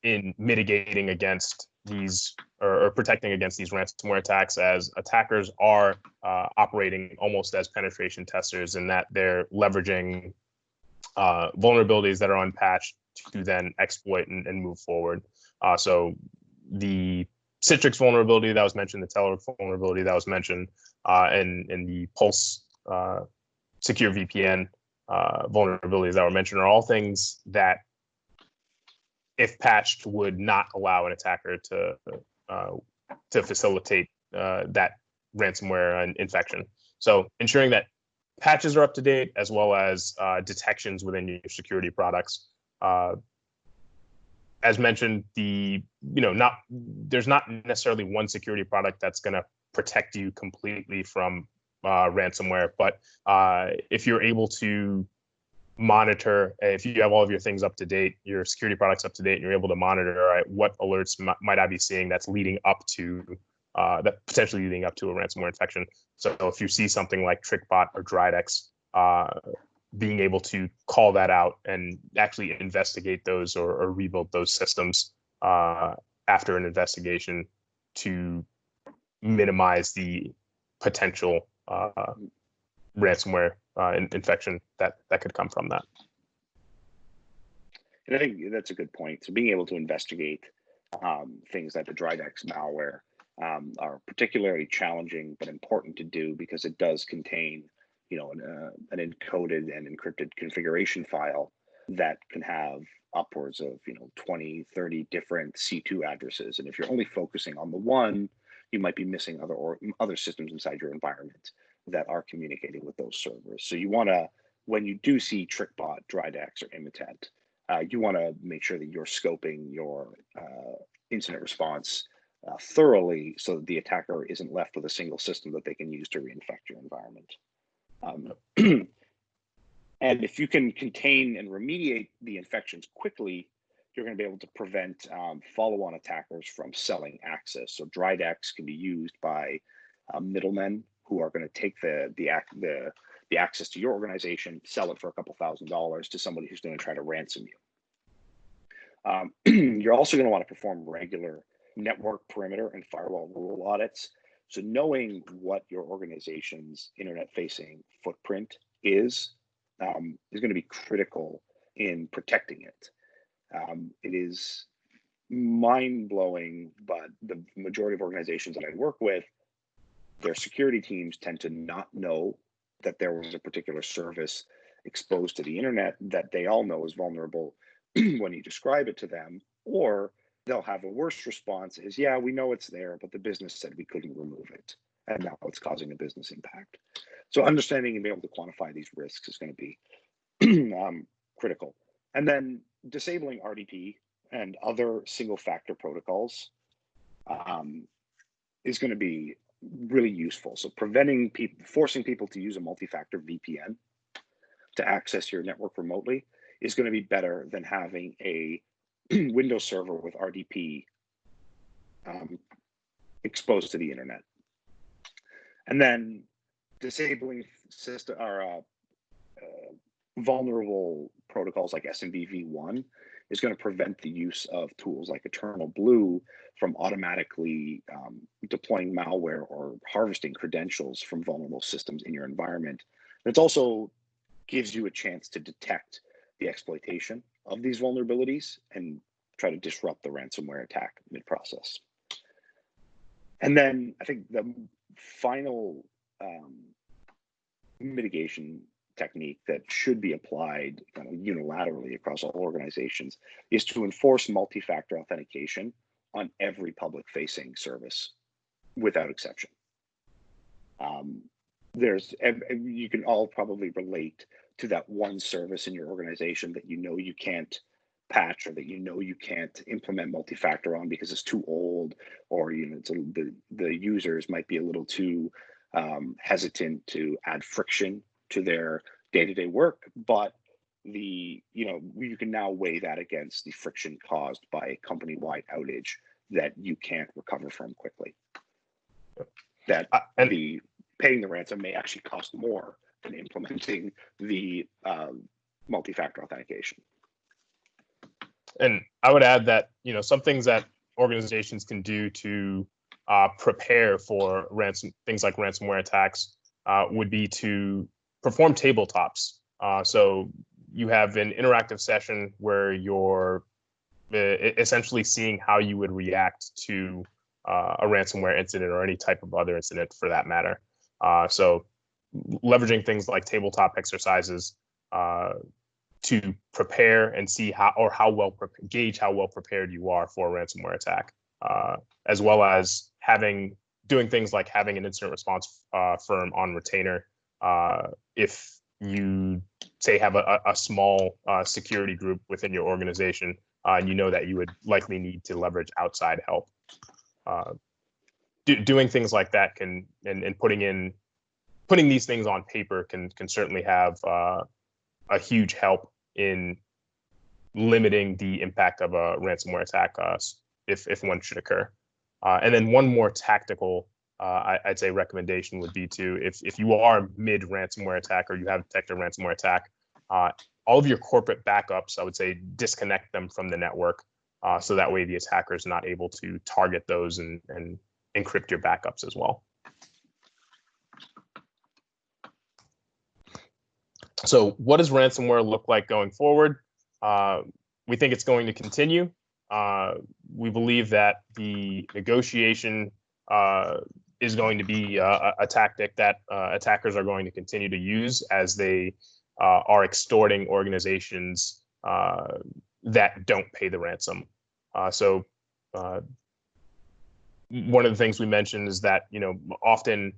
B: in mitigating against these or protecting against these ransomware attacks, as attackers are operating almost as penetration testers, in that they're leveraging vulnerabilities that are unpatched to then exploit and move forward. So the Citrix vulnerability that was mentioned, the Teller vulnerability that was mentioned, and the Pulse secure VPN vulnerabilities that were mentioned are all things that, if patched, would not allow an attacker to facilitate that ransomware infection. So ensuring that patches are up to date, as well as detections within your security products. As mentioned, there's not necessarily one security product that's going to protect you completely from ransomware, but if you're able to monitor, if you have all of your things up to date, your security products up to date, and you're able to monitor, all right, what alerts might I be seeing that's leading up to that potentially leading up to a ransomware infection. So if you see something like TrickBot or Dridex, being able to call that out and actually investigate those or rebuild those systems after an investigation to minimize the potential ransomware infection that could come from that.
C: And I think that's a good point. So being able to investigate things like the Dridex malware are particularly challenging but important to do, because it does contain, an encoded and encrypted configuration file that can have upwards of 20, 30 different C2 addresses. And if you're only focusing on the one, you might be missing other systems inside your environment that are communicating with those servers. So you want to, when you do see TrickBot, Dridex, or Imitant, you want to make sure that you're scoping your incident response thoroughly, so that the attacker isn't left with a single system that they can use to reinfect your environment. And if you can contain and remediate the infections quickly, you're going to be able to prevent follow-on attackers from selling access. So Dridex can be used by middlemen who are going to take the access to your organization, sell it for a couple $1,000s to somebody who's going to try to ransom you. You're also going to want to perform regular network perimeter and firewall rule audits. So knowing what your organization's internet-facing footprint is going to be critical in protecting it. It is mind-blowing, but the majority of organizations that I work with, their security teams tend to not know that there was a particular service exposed to the internet that they all know is vulnerable when you describe it to them, or they'll have a worse response is, yeah, we know it's there, but the business said we couldn't remove it, and now it's causing a business impact. So understanding and being able to quantify these risks is going to be critical. And then disabling RDP and other single factor protocols is going to be really useful. So forcing people to use a multi-factor VPN to access your network remotely is going to be better than having a Windows server with RDP exposed to the internet. And then disabling system or vulnerable protocols like SMB-v1 is going to prevent the use of tools like Eternal Blue from automatically deploying malware or harvesting credentials from vulnerable systems in your environment. It also gives you a chance to detect the exploitation of these vulnerabilities and try to disrupt the ransomware attack mid-process. And then I think the final mitigation technique that should be applied kind of unilaterally across all organizations is to enforce multi-factor authentication on every public-facing service without exception. You can all probably relate to that one service in your organization that you can't patch, or that you can't implement multi-factor on because it's too old, or the users might be a little too hesitant to add friction to their day-to-day work, but you can now weigh that against the friction caused by a company-wide outage that you can't recover from quickly. That paying the ransom may actually cost more than implementing the multi-factor authentication.
B: And I would add that some things that organizations can do to prepare for things like ransomware attacks would be to perform tabletops. So you have an interactive session where you're essentially seeing how you would react to a ransomware incident or any type of other incident for that matter. So leveraging things like tabletop exercises to prepare and see gauge how well prepared you are for a ransomware attack, as well as doing things like having an incident response firm on retainer if you say have a small security group within your organization and you know that you would likely need to leverage outside help. Doing things like that and putting these things on paper can certainly have a huge help in limiting the impact of a ransomware attack if one should occur. And then one more tactical, I'd say, recommendation would be to, if you are mid ransomware attack or you have detected a ransomware attack, all of your corporate backups, I would say, disconnect them from the network, so that way the attacker is not able to target those and encrypt your backups as well. So what does ransomware look like going forward? We think it's going to continue. We believe that the negotiation is going to be a tactic that attackers are going to continue to use as they are extorting organizations that don't pay the ransom. So one of the things we mentioned is that, often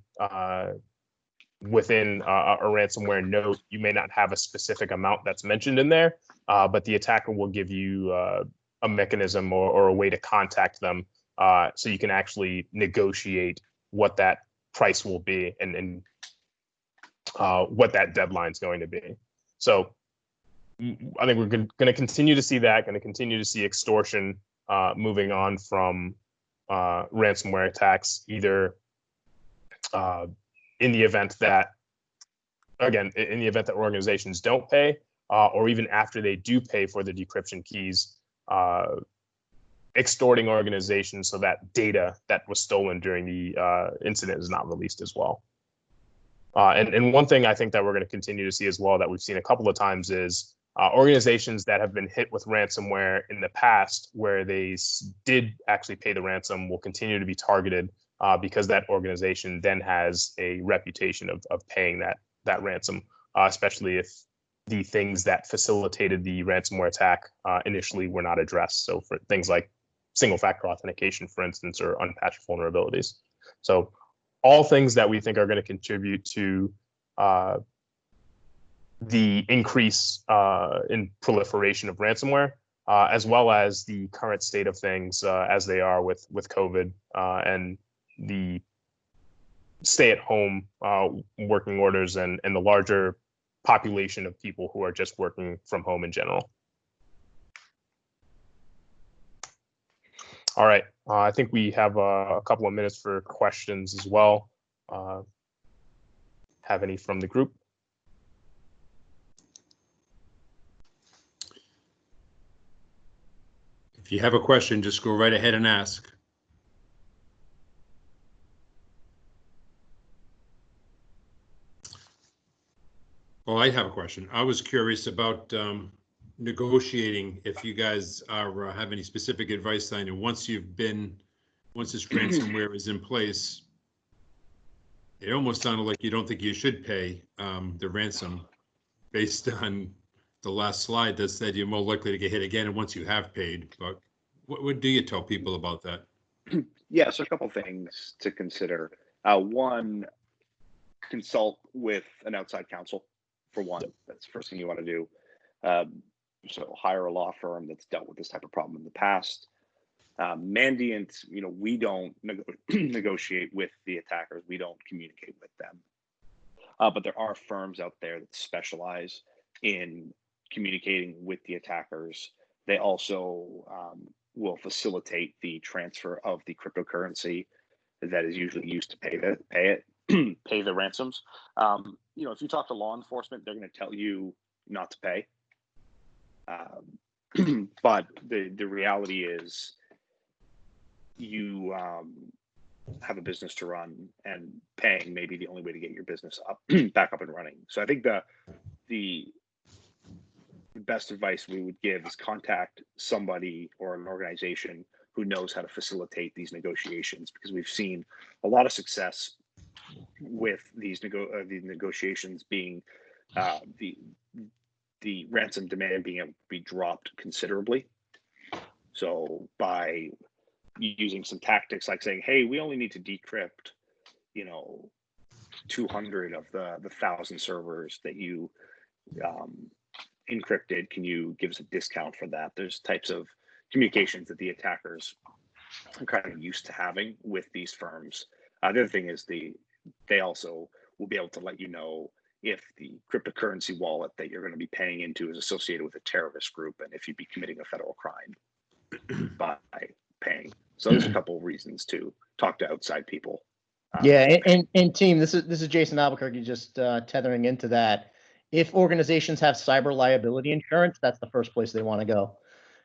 B: within a ransomware note, you may not have a specific amount that's mentioned in there, but the attacker will give you a mechanism or a way to contact them, so you can actually negotiate what that price will be and what that deadline is going to be. So I think we're going to continue to see that, going to continue to see extortion moving on from ransomware attacks, either in the event that organizations don't pay, or even after they do pay for the decryption keys, extorting organizations so that data that was stolen during the incident is not released as well. And one thing I think that we're going to continue to see as well, that we've seen a couple of times, is organizations that have been hit with ransomware in the past, where they did actually pay the ransom, will continue to be targeted because that organization then has a reputation of paying that ransom, especially if the things that facilitated the ransomware attack initially were not addressed. So for things like single factor authentication, for instance, or unpatched vulnerabilities. So all things that we think are going to contribute to the increase in proliferation of ransomware, as well as the current state of things as they are with COVID and the stay-at-home working orders and the larger population of people who are just working from home in general. All right, I think we have a couple of minutes for questions as well. Have any from the group?
A: If you have a question, just go right ahead and ask. Well, I have a question. I was curious about negotiating, if you guys are have any specific advice. I know once this ransomware is in place, it almost sounded like you don't think you should pay the ransom, based on the last slide that said you're more likely to get hit again and once you have paid. But what do you tell people about that?
C: Yeah, so a couple things to consider. One, consult with an outside counsel, for one. That's the first thing you want to do. So hire a law firm that's dealt with this type of problem in the past. Mandiant, we don't negotiate with the attackers. We don't communicate with them. But there are firms out there that specialize in communicating with the attackers. They also will facilitate the transfer of the cryptocurrency that is usually used to pay the ransoms. If you talk to law enforcement, they're going to tell you not to pay. But the reality is, you have a business to run, and paying may be the only way to get your business up back up and running. So I think the best advice we would give is contact somebody or an organization who knows how to facilitate these negotiations, because we've seen a lot of success with these negotiations being the ransom demand being able to be dropped considerably. So by using some tactics like saying, hey, we only need to decrypt, 200 of the 1,000 servers that you encrypted, can you give us a discount for that? There's types of communications that the attackers are kind of used to having with these firms. The other thing is they also will be able to let you know if the cryptocurrency wallet that you're going to be paying into is associated with a terrorist group, and if you'd be committing a federal crime by paying. So there's a couple of reasons to talk to outside people.
D: Yeah, and team, this is Jason Albuquerque, just tethering into that. If organizations have cyber liability insurance, that's the first place they want to go.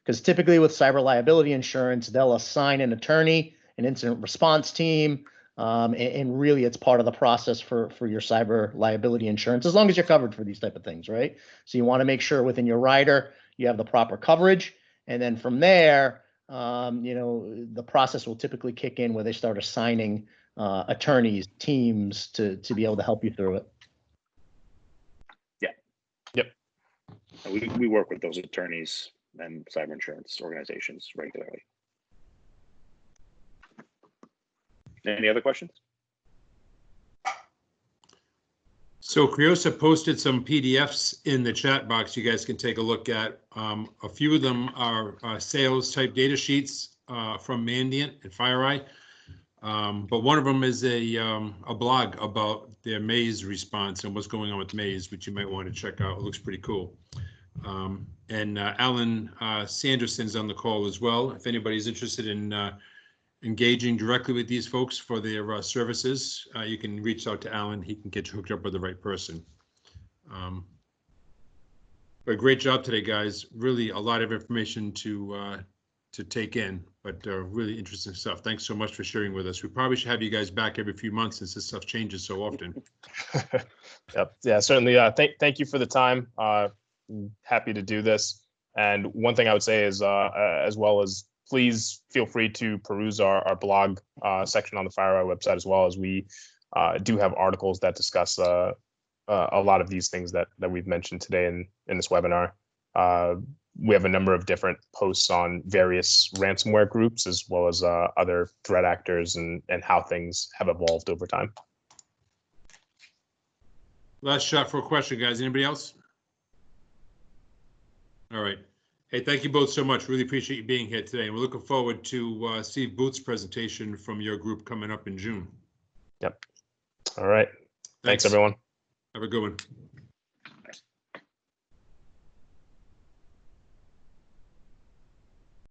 D: Because typically with cyber liability insurance, they'll assign an attorney, an incident response team, and really it's part of the process for your cyber liability insurance, as long as you're covered for these type of things, right? So you want to make sure within your rider, you have the proper coverage. And then from there, the process will typically kick in where they start assigning attorneys, teams to be able to help you through it.
C: We work with those attorneys and cyber insurance organizations regularly. Any other questions?
A: So Criosa posted some PDFs in the chat box you guys can take a look at. A few of them are sales type data sheets from Mandiant and FireEye. But one of them is a blog about their Maze response and what's going on with Maze, which you might want to check out. It looks pretty cool. And Alan Sanderson's on the call as well. If anybody's interested in engaging directly with these folks for their services, you can reach out to Alan. He can get you hooked up with the right person. But great job today, guys. Really a lot of information to take in, but really interesting stuff. Thanks so much for sharing with us. We probably should have you guys back every few months since this stuff changes so often.
B: Yep. Yeah, certainly. Thank you for the time. Happy to do this. And one thing I would say is, as well as, please feel free to peruse our blog section on the FireEye website, as well as we do have articles that discuss a lot of these things that we've mentioned today in this webinar. We have a number of different posts on various ransomware groups, as well as other threat actors and how things have evolved over time.
A: Last shot for a question, guys. Anybody else? All right. Hey, thank you both so much. Really appreciate you being here today. And we're looking forward to Steve Booth's presentation from your group coming up in June.
B: Yep. All right. Thanks everyone.
A: Have a good one.